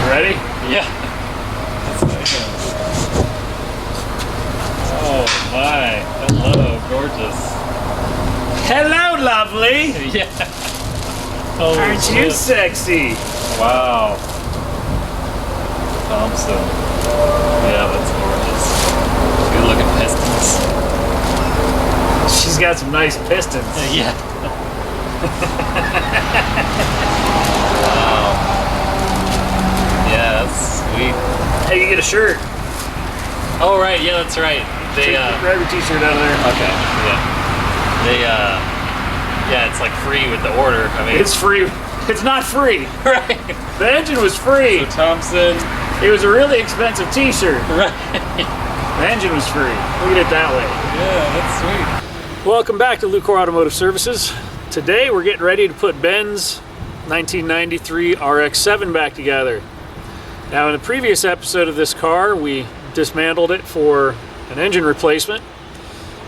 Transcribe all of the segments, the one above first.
Ready? Yeah. Oh my. Hello, gorgeous. Hello, lovely. Yeah. Holy Aren't shit. you sexy? Wow. Thompson. Yeah, that's gorgeous. Good looking pistons. She's got some nice pistons. Yeah. Wow. Yeah, that's sweet. Hey, you get a shirt. Oh right, yeah, that's right. They grab your t-shirt out of there. okay, yeah. They yeah, it's like free with the order. I mean, It's free. It's not free. right. The engine was free. So Thompson. It was a really expensive t-shirt. Right. The engine was free. Look at it that way. Yeah, that's sweet. Welcome back to Lucore Automotive Services. Today we're getting ready to put Ben's 1993 RX-7 back together. Now in the previous episode of this car, we dismantled it for an engine replacement.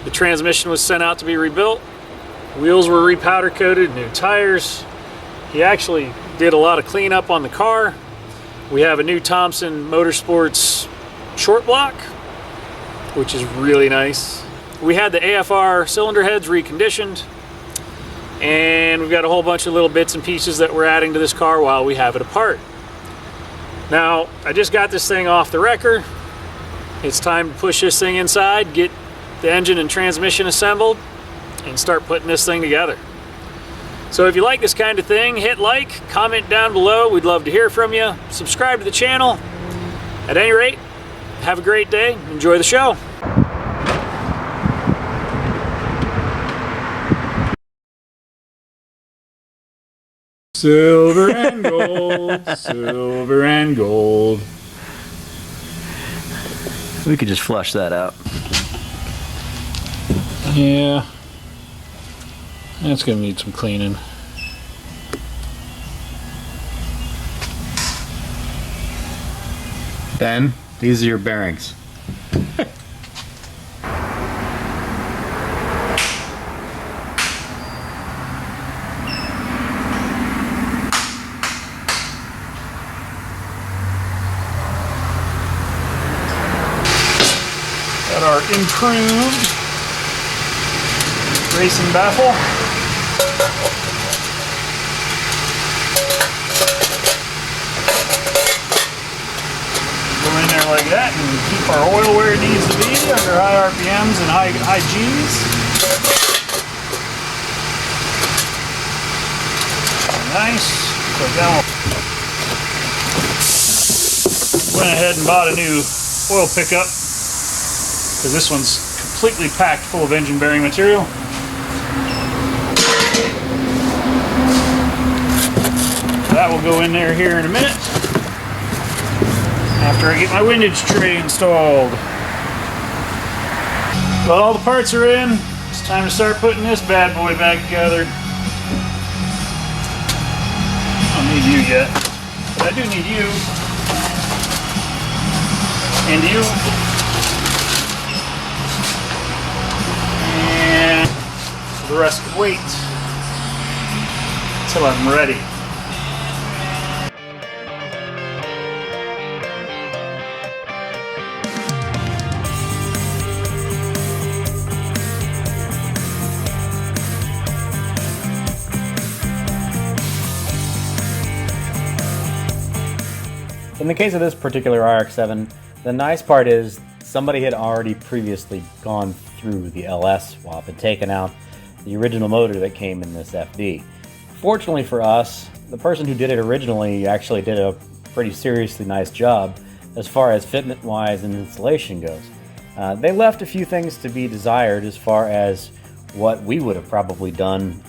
The transmission was sent out to be rebuilt. Wheels were repowder coated, new tires. He actually did a lot of cleanup on the car. We have a new Thompson Motorsports short block, which is really nice. We had the AFR cylinder heads reconditioned, and we've got a whole bunch of little bits and pieces that we're adding to this car while we have it apart. Now, I just got this thing off the wrecker. It's time to push this thing inside, get the engine and transmission assembled, and start putting this thing together. So if you like this kind of thing, hit like, comment down below. We'd love to hear from you. Subscribe to the channel. At any rate, have a great day. Enjoy the show. Silver and gold, silver and gold. We could just flush that out. Yeah, that's gonna need some cleaning. Ben, these are your bearings. Got our improved racing baffle. Go in there like that and keep our oil where it needs to be under high RPMs and high Gs. Nice. So now went ahead and bought a new oil pickup, because this one's completely packed full of engine bearing material. That will go in there here in a minute after I get my windage tray installed. Well, all the parts are in. It's time to start putting this bad boy back together. I don't need you yet, but I do need you. And you. And the rest can wait until I'm ready. In the case of this particular RX-7, the nice part is somebody had already previously gone through the LS swap and taken out the original motor that came in this FD. Fortunately for us, the person who did it originally actually did a pretty seriously nice job as far as fitment wise and installation goes. They left a few things to be desired as far as what we would have probably done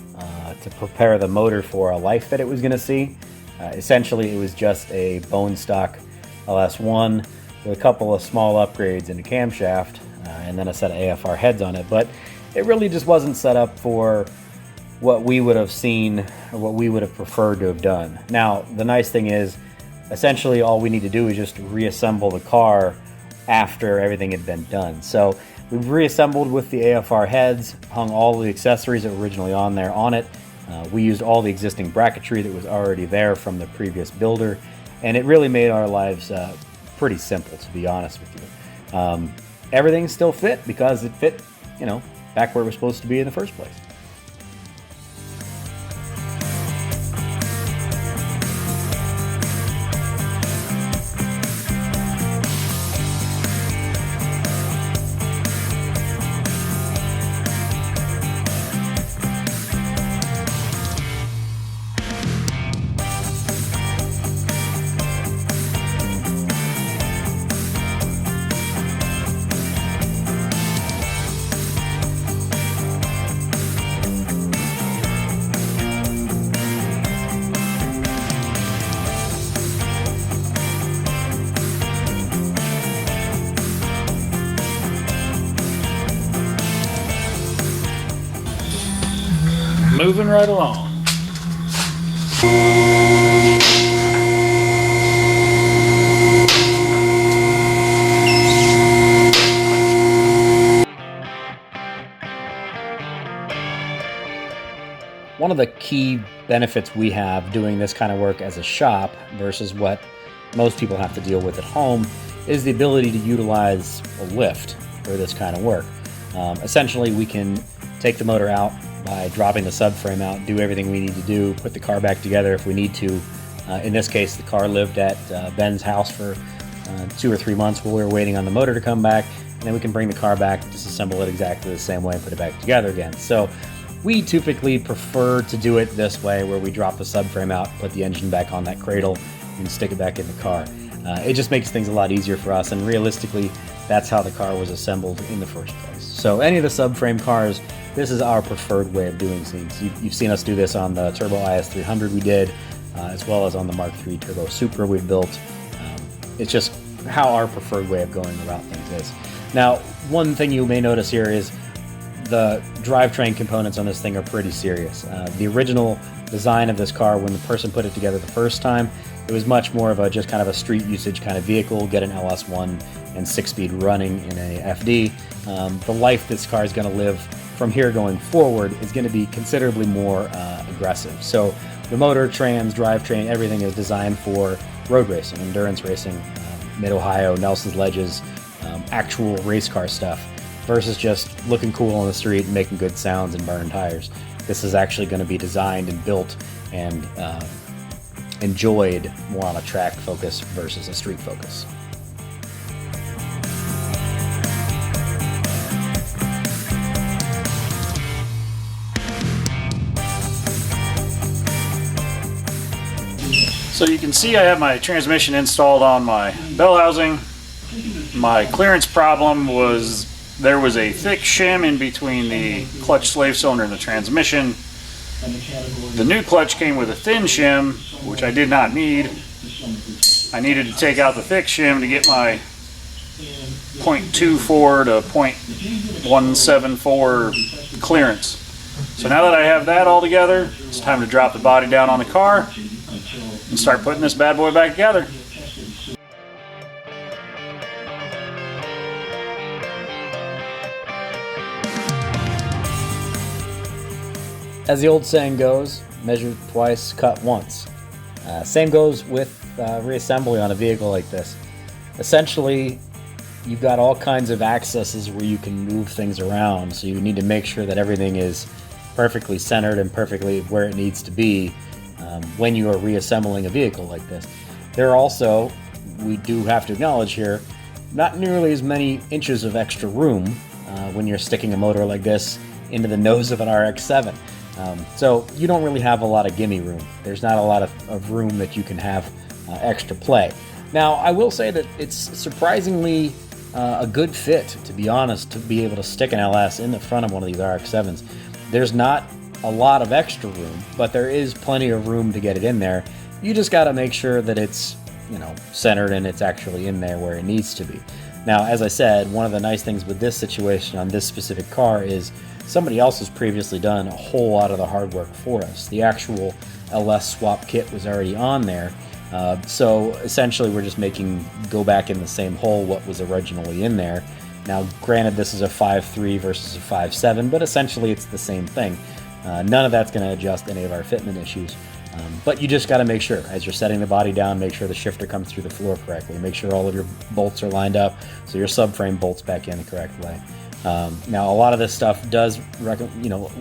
to prepare the motor for a life that it was going to see. Essentially, it was just a bone stock LS1 with a couple of small upgrades in the camshaft and then a set of AFR heads on it. But it really just wasn't set up for what we would have seen or what we would have preferred to have done. Now, the nice thing is, essentially all we need to do is just reassemble the car after everything had been done. So we've reassembled with the AFR heads, hung all the accessories that were originally on there on it. We used all the existing bracketry that was already there from the previous builder, and it really made our lives pretty simple, to be honest with you. Everything still fit because it fit, you know, back where it was supposed to be in the first place. Moving right along. One of the key benefits we have doing this kind of work as a shop versus what most people have to deal with at home is the ability to utilize a lift for this kind of work. Essentially, we can take the motor out by dropping the subframe out, do everything we need to do, put the car back together if we need to. In this case, the car lived at Ben's house for 2 or 3 months while we were waiting on the motor to come back, and then we can bring the car back, disassemble it exactly the same way, and put it back together again. So we typically prefer to do it this way, where we drop the subframe out, put the engine back on that cradle, and stick it back in the car. It just makes things a lot easier for us, and realistically, that's how the car was assembled in the first place. So any of the subframe cars, this is our preferred way of doing things. You've seen us do this on the Turbo IS300 we did, as well as on the Mark III Turbo Supra we've built. It's just how our preferred way of going about things is. Now, one thing you may notice here is the drivetrain components on this thing are pretty serious. The original design of this car, when the person put it together the first time, it was much more of a just kind of a street usage kind of vehicle, get an LS1 and 6-speed running in a FD. The life this car is going to live from here going forward is going to be considerably more aggressive. So the motor, trans, drivetrain, everything is designed for road racing, endurance racing, mid-Ohio, Nelson's Ledges, actual race car stuff, versus just looking cool on the street and making good sounds and burning tires. This is actually going to be designed and built and enjoyed more on a track focus versus a street focus. So you can see I have my transmission installed on my bell housing. My clearance problem was there was a thick shim in between the clutch slave cylinder and the transmission. The new clutch came with a thin shim, which I did not need. I needed to take out the thick shim to get my 0.24 to 0.174 clearance. So now that I have that all together, it's time to drop the body down on the car and start putting this bad boy back together. As the old saying goes, measure twice, cut once. Same goes with reassembly on a vehicle like this. Essentially, you've got all kinds of accesses where you can move things around, so you need to make sure that everything is perfectly centered and perfectly where it needs to be when you are reassembling a vehicle like this. There are also, we do have to acknowledge here, not nearly as many inches of extra room when you're sticking a motor like this into the nose of an RX-7. So you don't really have a lot of gimme room. There's not a lot of room that you can have extra play. Now, I will say that it's surprisingly a good fit, to be honest, to be able to stick an LS in the front of one of these RX-7s. There's not a lot of extra room, but there is plenty of room to get it in there. You just got to make sure that it's, you know, centered and it's actually in there where it needs to be. Now, as I said, one of the nice things with this situation on this specific car is somebody else has previously done a whole lot of the hard work for us. The actual LS swap kit was already on there. So essentially we're just go back in the same hole what was originally in there. Now, granted, this is a 5.3 versus a 5.7, but essentially it's the same thing. None of that's going to adjust any of our fitment issues. But you just got to make sure, as you're setting the body down, make sure the shifter comes through the floor correctly. Make sure all of your bolts are lined up so your subframe bolts back in the correct way. Now, a lot of this stuff does,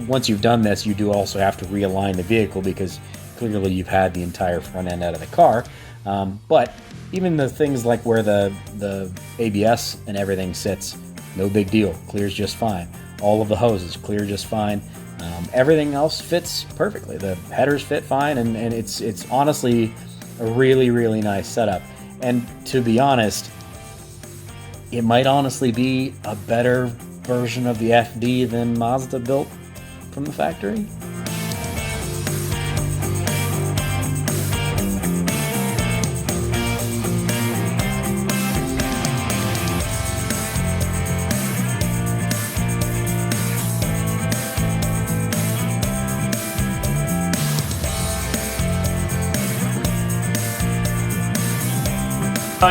once you've done this, you do also have to realign the vehicle because clearly you've had the entire front end out of the car. But even the things like where the ABS and everything sits, no big deal, clears just fine. All of the hoses clear just fine. Everything else fits perfectly. The headers fit fine, and it's honestly a really, really nice setup. And to be honest, it might honestly be a better version of the FD than Mazda built from the factory.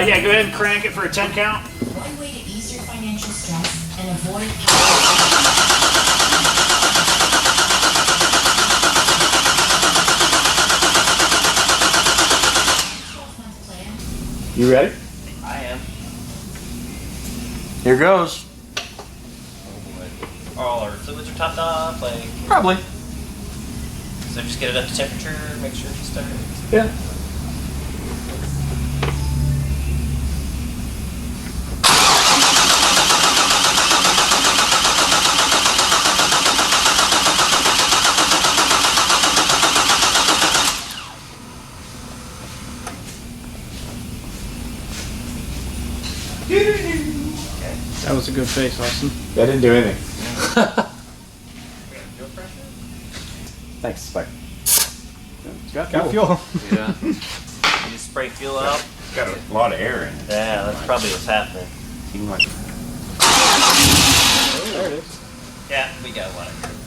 Yeah, go ahead and crank it for a 10 count. One way to ease your financial stress and avoid You ready? I am. Here goes. All our fluids are topped off, like. Probably. So just get it up to temperature, make sure it starts. Yeah. That was a good face, Austin. That didn't do anything. Fuel pressure? Thanks, Spike. Got fuel. Yeah. You just spray fuel out? It's got a lot of air in it. Yeah, that's probably what's happening. Seemed like There it is. Yeah, we got a lot of curves.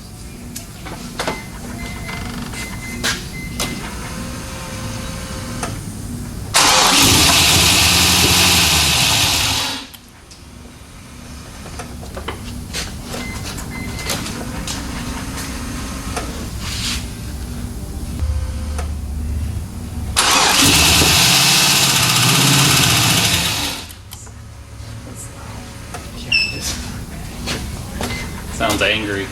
Sounds angry.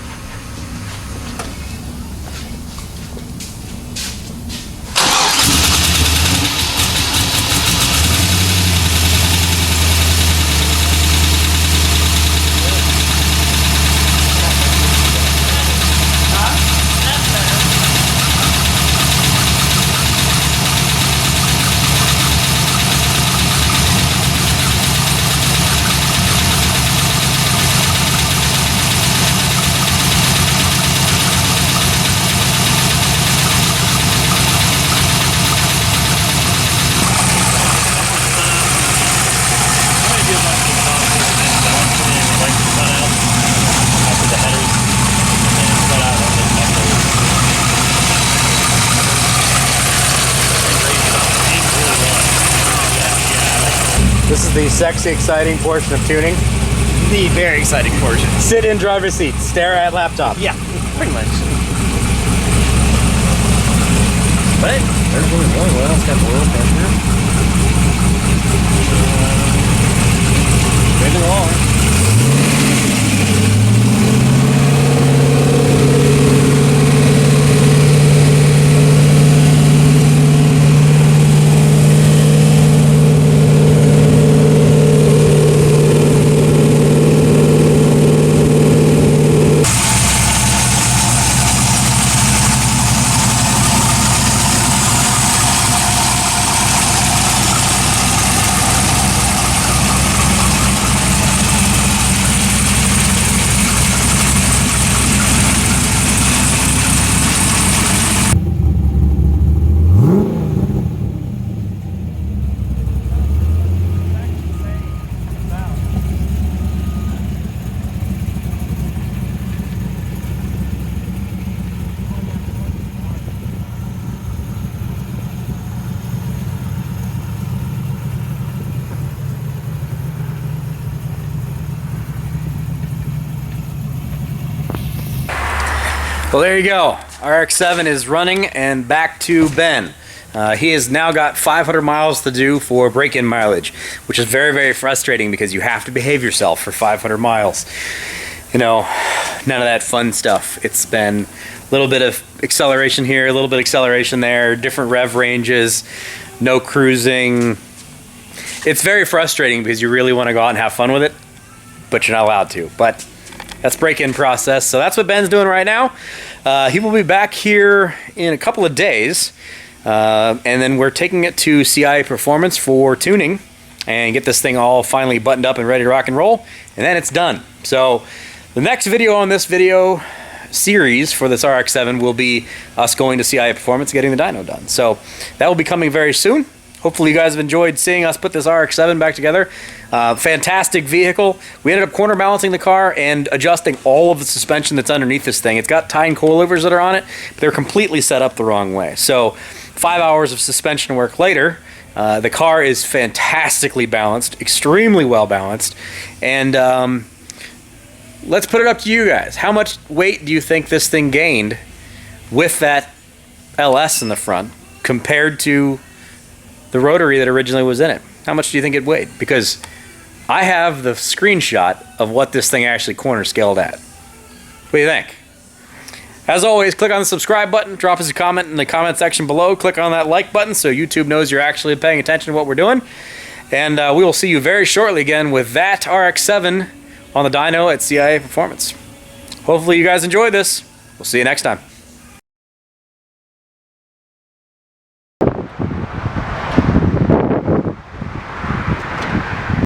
This is the sexy, exciting portion of tuning. The very exciting portion. Sit in driver's seat, stare at laptop. Yeah, pretty much. But everything's going well. It's got the oil pressure. Moving along. Well, there you go. RX-7 is running and back to Ben. He has now got 500 miles to do for break-in mileage, which is very, very frustrating because you have to behave yourself for 500 miles. You know, none of that fun stuff. It's been a little bit of acceleration here, a little bit of acceleration there, different rev ranges, no cruising. It's very frustrating because you really want to go out and have fun with it, but you're not allowed to. But that's break-in process. So that's what Ben's doing right now. He will be back here in a couple of days. And then we're taking it to CIA Performance for tuning and get this thing all finally buttoned up and ready to rock and roll. And then it's done. So the next video on this video series for this RX-7 will be us going to CIA Performance, getting the dyno done. So that will be coming very soon. Hopefully you guys have enjoyed seeing us put this RX-7 back together. Fantastic vehicle. We ended up corner balancing the car and adjusting all of the suspension that's underneath this thing. It's got tying coilovers that are on it, but they're completely set up the wrong way. So 5 hours of suspension work later, the car is fantastically balanced, extremely well balanced. And let's put it up to you guys. How much weight do you think this thing gained with that LS in the front compared to the rotary that originally was in it? How much do you think it weighed? Because I have the screenshot of what this thing actually corner scaled at. What do you think? As always, click on the subscribe button, drop us a comment in the comment section below, click on that like button so YouTube knows you're actually paying attention to what we're doing. And we will see you very shortly again with that RX-7 on the dyno at CIA Performance. Hopefully you guys enjoyed this. We'll see you next time.